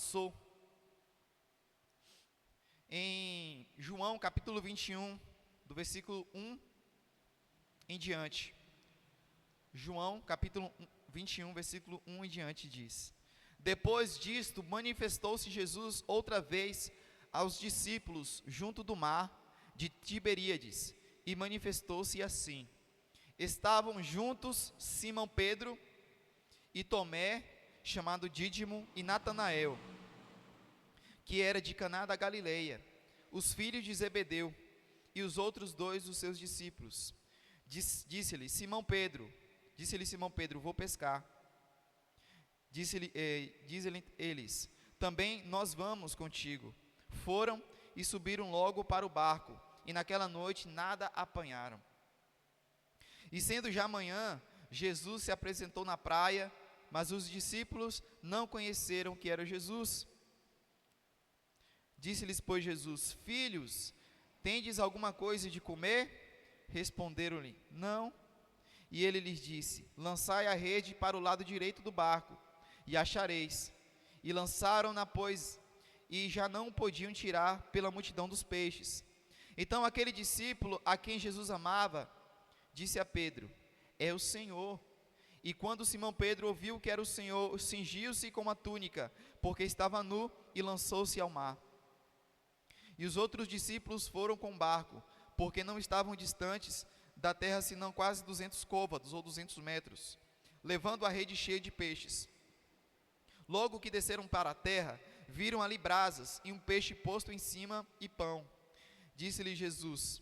passou. Em João capítulo 21, do versículo 1 em diante. João capítulo 21, versículo 1 em diante diz: Depois disto, manifestou-se Jesus outra vez aos discípulos junto do mar de Tiberíades, e manifestou-se assim: estavam juntos Simão Pedro e Tomé, chamado Dídimo, e Natanael, que era de Caná da Galileia, os filhos de Zebedeu, e os outros dois dos seus discípulos. Disse-lhe Simão Pedro, vou pescar. Disse-lhe eles, também nós vamos contigo. Foram e subiram logo para o barco, e naquela noite nada apanharam. E sendo já manhã, Jesus se apresentou na praia, mas os discípulos não conheceram que era Jesus. Disse-lhes, pois, Jesus: filhos, tendes alguma coisa de comer? Responderam-lhe: não. E ele lhes disse: lançai a rede para o lado direito do barco, e achareis. E lançaram-na, pois, e já não podiam tirar pela multidão dos peixes. Então aquele discípulo a quem Jesus amava disse a Pedro: é o Senhor. E quando Simão Pedro ouviu que era o Senhor, cingiu-se com uma túnica, porque estava nu, e lançou-se ao mar. E os outros discípulos foram com o barco, porque não estavam distantes da terra senão quase 200 côvados, ou 200 metros, levando a rede cheia de peixes. Logo que desceram para a terra, viram ali brasas, e um peixe posto em cima, e pão. Disse-lhe Jesus: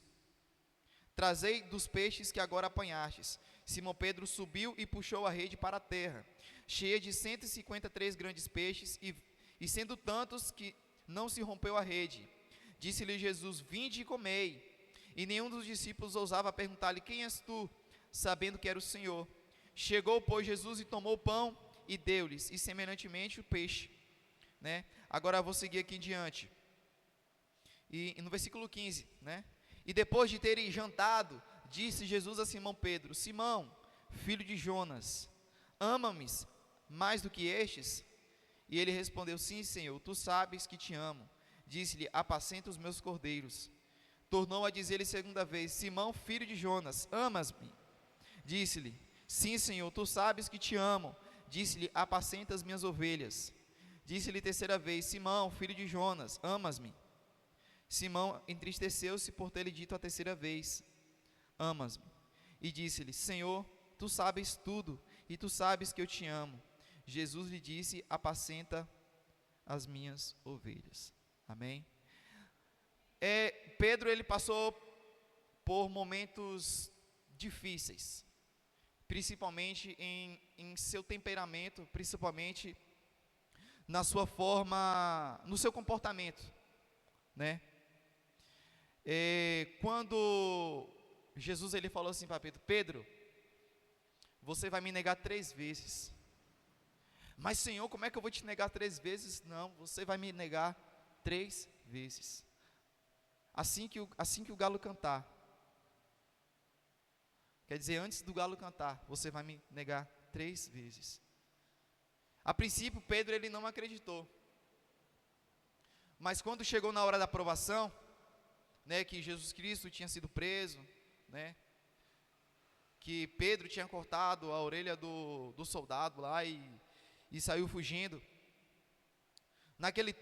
trazei dos peixes que agora apanhastes. Simão Pedro subiu e puxou a rede para a terra, cheia de 153 grandes peixes, e sendo tantos que não se rompeu a rede. Disse-lhe Jesus: vinde e comei. E nenhum dos discípulos ousava perguntar-lhe: quem és tu? Sabendo que era o Senhor. Chegou, pois, Jesus e tomou o pão e deu-lhes, e semelhantemente o peixe, né? Agora eu vou seguir aqui em diante. E no versículo 15, né? E depois de terem jantado, disse Jesus a Simão Pedro: Simão, filho de Jonas, ama-me mais do que estes? E ele respondeu: sim, Senhor, tu sabes que te amo. Disse-lhe: apacenta os meus cordeiros. Tornou a dizer-lhe segunda vez: Simão, filho de Jonas, amas-me? Disse-lhe: sim, Senhor, tu sabes que te amo. Disse-lhe: apacenta as minhas ovelhas. Disse-lhe terceira vez: Simão, filho de Jonas, amas-me? Simão entristeceu-se por ter lhe dito a terceira vez: amas-me? E disse-lhe: Senhor, tu sabes tudo, e tu sabes que eu te amo. Jesus lhe disse: apacenta as minhas ovelhas. Amém? Pedro, ele passou por momentos difíceis, principalmente em seu temperamento, principalmente na sua forma, no seu comportamento, né? Quando Jesus ele falou assim para Pedro: Pedro, você vai me negar 3 vezes. Mas Senhor, como é que eu vou te negar 3 vezes? Não, você vai me negar 3 vezes. Assim que o galo cantar. Quer dizer, antes do galo cantar, você vai me negar 3 vezes. A princípio, Pedro ele não acreditou. Mas quando chegou na hora da provação, né, que Jesus Cristo tinha sido preso, né, que Pedro tinha cortado a orelha do soldado lá e saiu fugindo. Naquele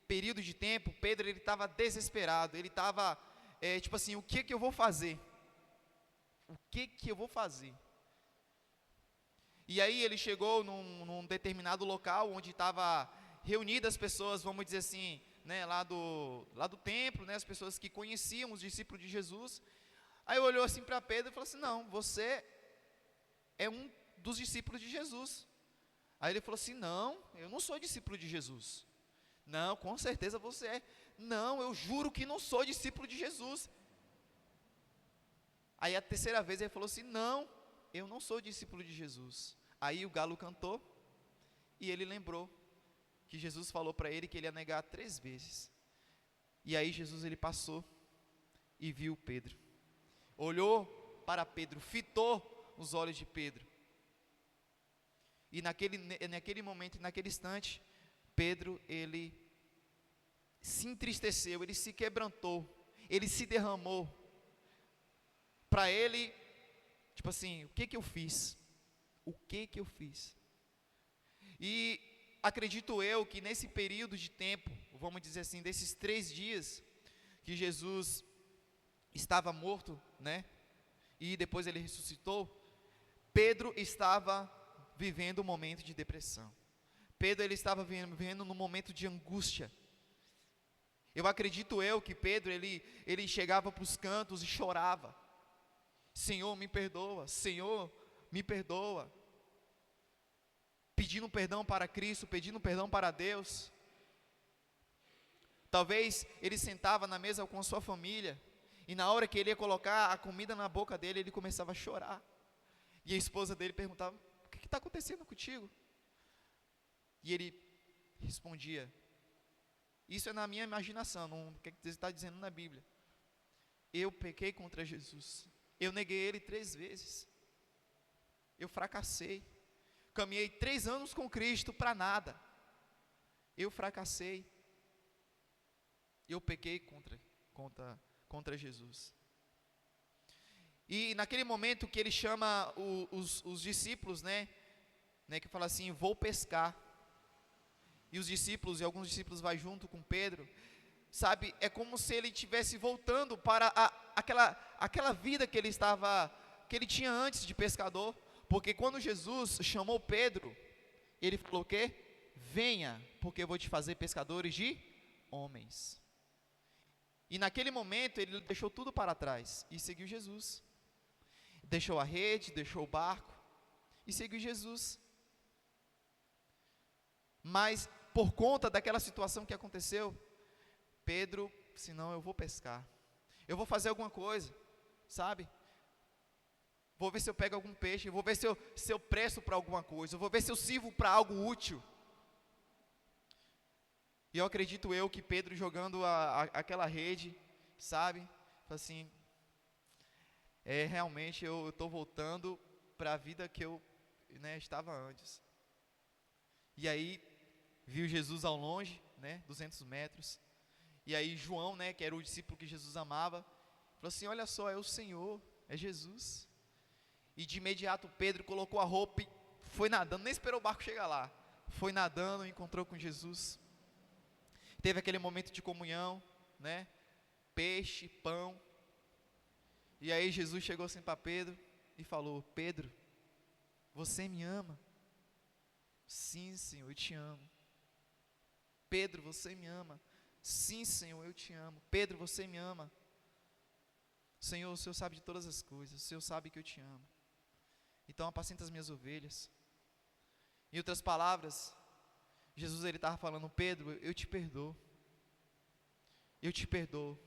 período de tempo, Pedro ele estava desesperado. Ele estava tipo assim: o que eu vou fazer? O que eu vou fazer? E aí ele chegou num determinado local onde estava reunidas as pessoas, vamos dizer assim, né, lá do templo, né, as pessoas que conheciam os discípulos de Jesus. Aí olhou assim para Pedro e falou assim: não, você é um dos discípulos de Jesus. Aí ele falou assim: não, eu não sou discípulo de Jesus. Não, com certeza você é. Não, eu juro que não sou discípulo de Jesus. Aí a terceira vez ele falou assim: não, eu não sou discípulo de Jesus. Aí o galo cantou e ele lembrou que Jesus falou para ele que ele ia negar 3 vezes. E aí Jesus ele passou e viu Pedro, olhou para Pedro, fitou os olhos de Pedro E naquele momento, naquele instante, Pedro, ele se entristeceu, ele se quebrantou, ele se derramou. Para ele, tipo assim, o que que eu fiz? O que que eu fiz? E acredito eu que nesse período de tempo, vamos dizer assim, desses 3 dias, que Jesus estava morto, né? E depois ele ressuscitou, Pedro estava vivendo um momento de depressão. Pedro, ele estava vivendo num momento de angústia. Eu acredito eu que Pedro, ele chegava para os cantos e chorava. Senhor, me perdoa, Senhor, me perdoa. Pedindo perdão para Cristo, pedindo perdão para Deus. Talvez ele sentava na mesa com a sua família, e na hora que ele ia colocar a comida na boca dele, ele começava a chorar. E a esposa dele perguntava: o que está acontecendo contigo? E ele respondia: isso é na minha imaginação, não quer dizer que está dizendo na Bíblia. Eu pequei contra Jesus, eu neguei Ele 3 vezes, eu fracassei, caminhei 3 anos com Cristo para nada, eu fracassei, eu pequei contra Jesus. E naquele momento que ele chama os discípulos, né, que fala assim: vou pescar. E os discípulos, e alguns discípulos vai junto com Pedro, sabe, é como se ele estivesse voltando para aquela vida que ele tinha antes de pescador, porque quando Jesus chamou Pedro, ele falou o quê? Venha, porque eu vou te fazer pescadores de homens. E naquele momento ele deixou tudo para trás e seguiu Jesus, deixou a rede, deixou o barco e seguiu Jesus. Mas por conta daquela situação que aconteceu, Pedro, senão eu vou pescar, eu vou fazer alguma coisa, sabe, vou ver se eu pego algum peixe, vou ver se eu presto para alguma coisa, vou ver se eu sirvo para algo útil. E eu acredito eu que Pedro jogando aquela rede, sabe, assim, realmente eu estou voltando para a vida que eu, né, estava antes. E aí viu Jesus ao longe, né, 200 metros, e aí João, né, que era o discípulo que Jesus amava, falou assim: olha só, é o Senhor, é Jesus. E de imediato Pedro colocou a roupa e foi nadando, nem esperou o barco chegar lá, foi nadando, encontrou com Jesus, teve aquele momento de comunhão, né, peixe, pão, e aí Jesus chegou assim para Pedro e falou: Pedro, você me ama? Sim, Senhor, eu te amo. Pedro, você me ama? Sim, Senhor, eu te amo. Pedro, você me ama? Senhor, o Senhor sabe de todas as coisas, o Senhor sabe que eu te amo. Então apacenta as minhas ovelhas. Em outras palavras, Jesus, ele estava falando: Pedro, eu te perdoo. Eu te perdoo.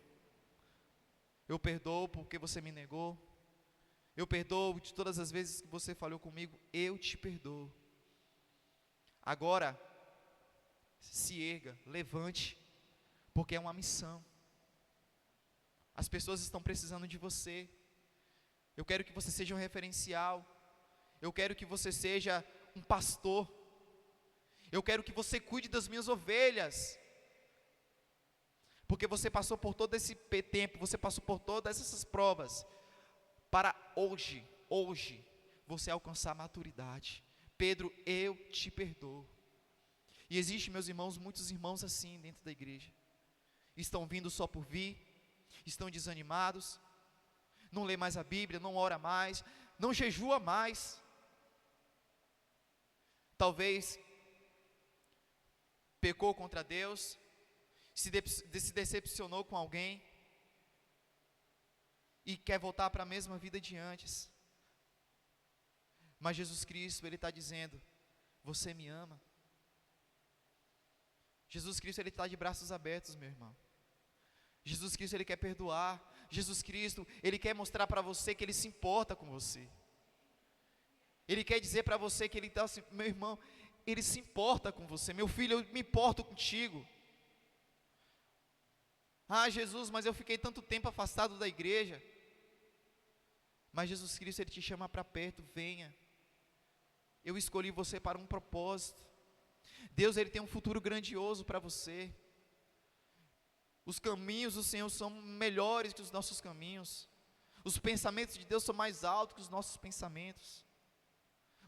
Eu perdoo porque você me negou. Eu perdoo de todas as vezes que você falhou comigo. Eu te perdoo. Agora, se erga, levante, porque é uma missão. As pessoas estão precisando de você. Eu quero que você seja um referencial. Eu quero que você seja um pastor. Eu quero que você cuide das minhas ovelhas. Porque você passou por todo esse tempo, você passou por todas essas provas, para hoje, você alcançar a maturidade. Pedro, eu te perdoo. E existe, meus irmãos, muitos irmãos assim dentro da igreja, estão vindo só por vir, estão desanimados, não lê mais a Bíblia, não ora mais, não jejua mais, talvez pecou contra Deus, se decepcionou com alguém, e quer voltar para a mesma vida de antes. Mas Jesus Cristo, Ele está dizendo: você me ama? Jesus Cristo, Ele está de braços abertos, meu irmão. Jesus Cristo, Ele quer perdoar. Jesus Cristo, Ele quer mostrar para você que Ele se importa com você. Ele quer dizer para você que Ele está assim: meu irmão, Ele se importa com você. Meu filho, eu me importo contigo. Ah, Jesus, mas eu fiquei tanto tempo afastado da igreja. Mas Jesus Cristo, Ele te chama para perto: venha. eu escolhi você para um propósito. Deus, Ele tem um futuro grandioso para você. Os caminhos do Senhor são melhores que os nossos caminhos. Os pensamentos de Deus são mais altos que os nossos pensamentos.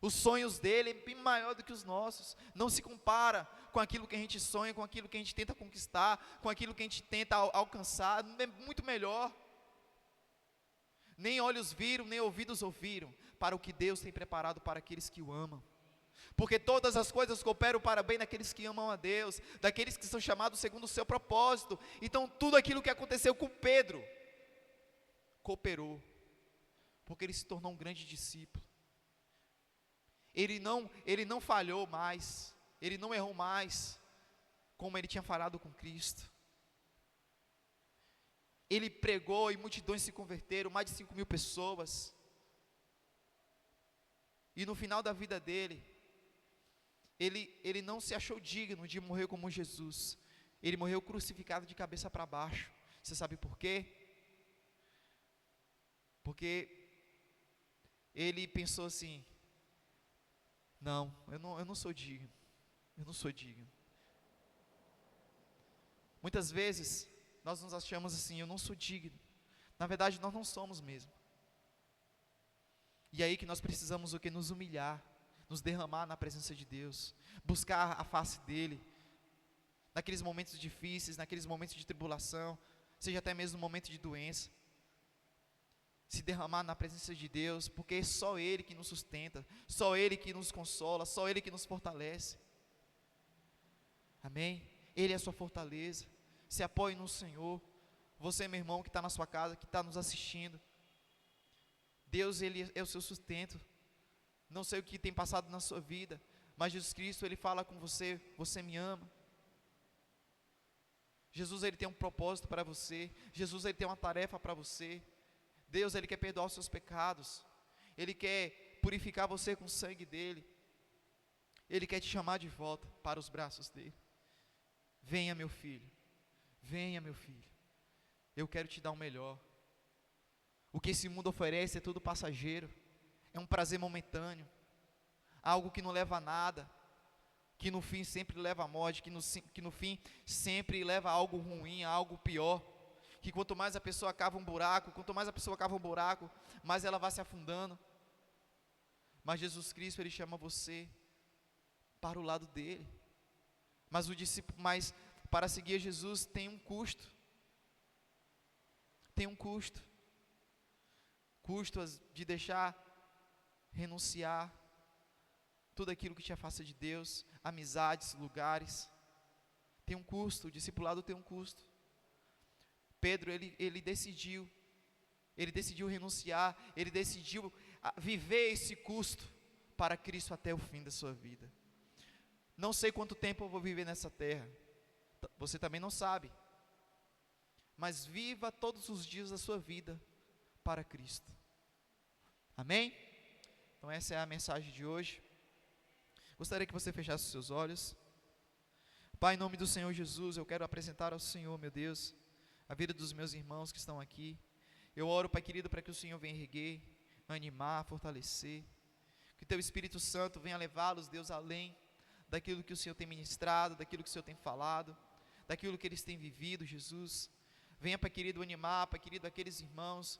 Os sonhos dele é bem maior do que os nossos. Não se compara com aquilo que a gente sonha, com aquilo que a gente tenta conquistar, com aquilo que a gente tenta alcançar. É muito melhor. Nem olhos viram, nem ouvidos ouviram, para o que Deus tem preparado para aqueles que o amam. Porque todas as coisas cooperam para bem daqueles que amam a Deus, daqueles que são chamados segundo o seu propósito. Então tudo aquilo que aconteceu com Pedro, cooperou, porque ele se tornou um grande discípulo. Ele não falhou mais, ele não errou mais, como ele tinha falado com Cristo. Ele pregou e multidões se converteram, mais de 5.000 pessoas. E no final da vida dele, ele não se achou digno de morrer como Jesus. Ele morreu crucificado de cabeça para baixo. Você sabe por quê? Porque ele pensou assim: não, eu não sou digno. Eu não sou digno. Muitas vezes nós nos achamos assim: eu não sou digno. Na verdade nós não somos mesmo. E é aí que nós precisamos o que? Nos humilhar, nos derramar na presença de Deus, buscar a face dEle, naqueles momentos difíceis, naqueles momentos de tribulação, seja até mesmo no momento de doença, se derramar na presença de Deus, porque é só Ele que nos sustenta, só Ele que nos consola, só Ele que nos fortalece. Amém? Ele é a sua fortaleza. Se apoie no Senhor. Você, meu irmão, que está na sua casa, que está nos assistindo, Deus, Ele é o seu sustento. Não sei o que tem passado na sua vida, mas Jesus Cristo, Ele fala com você: você me ama. Jesus, Ele tem um propósito para você. Jesus, Ele tem uma tarefa para você. Deus, Ele quer perdoar os seus pecados. Ele quer purificar você com o sangue dEle. Ele quer te chamar de volta para os braços dEle. Venha, meu filho. Venha, meu filho. Eu quero te dar o melhor. O que esse mundo oferece é tudo passageiro. É um prazer momentâneo. Algo que não leva a nada. Que no fim sempre leva à morte. Que no fim sempre leva a algo ruim, a algo pior. Que quanto mais a pessoa cava um buraco, mais ela vai se afundando. Mas Jesus Cristo, Ele chama você para o lado dEle. Mas para seguir Jesus tem um custo. Tem um custo. Custo de deixar, renunciar tudo aquilo que te afasta de Deus, amizades, lugares. Tem um custo, o discipulado tem um custo. Pedro, ele decidiu renunciar, ele decidiu viver esse custo para Cristo até o fim da sua vida. Não sei quanto tempo eu vou viver nessa terra, você também não sabe, mas viva todos os dias da sua vida para Cristo. Amém? Então essa é a mensagem de hoje. Gostaria que você fechasse os seus olhos. Pai, em nome do Senhor Jesus, eu quero apresentar ao Senhor, meu Deus, a vida dos meus irmãos que estão aqui. Eu oro, Pai querido, para que o Senhor venha erguer, animar, fortalecer. Que Teu Espírito Santo venha levá-los, Deus, além daquilo que o Senhor tem ministrado, daquilo que o Senhor tem falado, daquilo que eles têm vivido, Jesus. Venha, Pai querido, animar, Pai querido, aqueles irmãos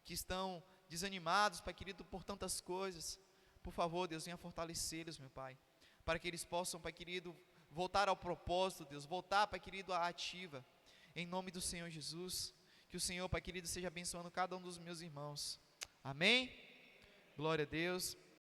que estão desanimados, Pai querido, por tantas coisas. Por favor, Deus, venha fortalecê-los, meu Pai, para que eles possam, Pai querido, voltar ao propósito, Deus, voltar, Pai querido, à ativa. Em nome do Senhor Jesus, que o Senhor, Pai querido, seja abençoando cada um dos meus irmãos. Amém? Glória a Deus.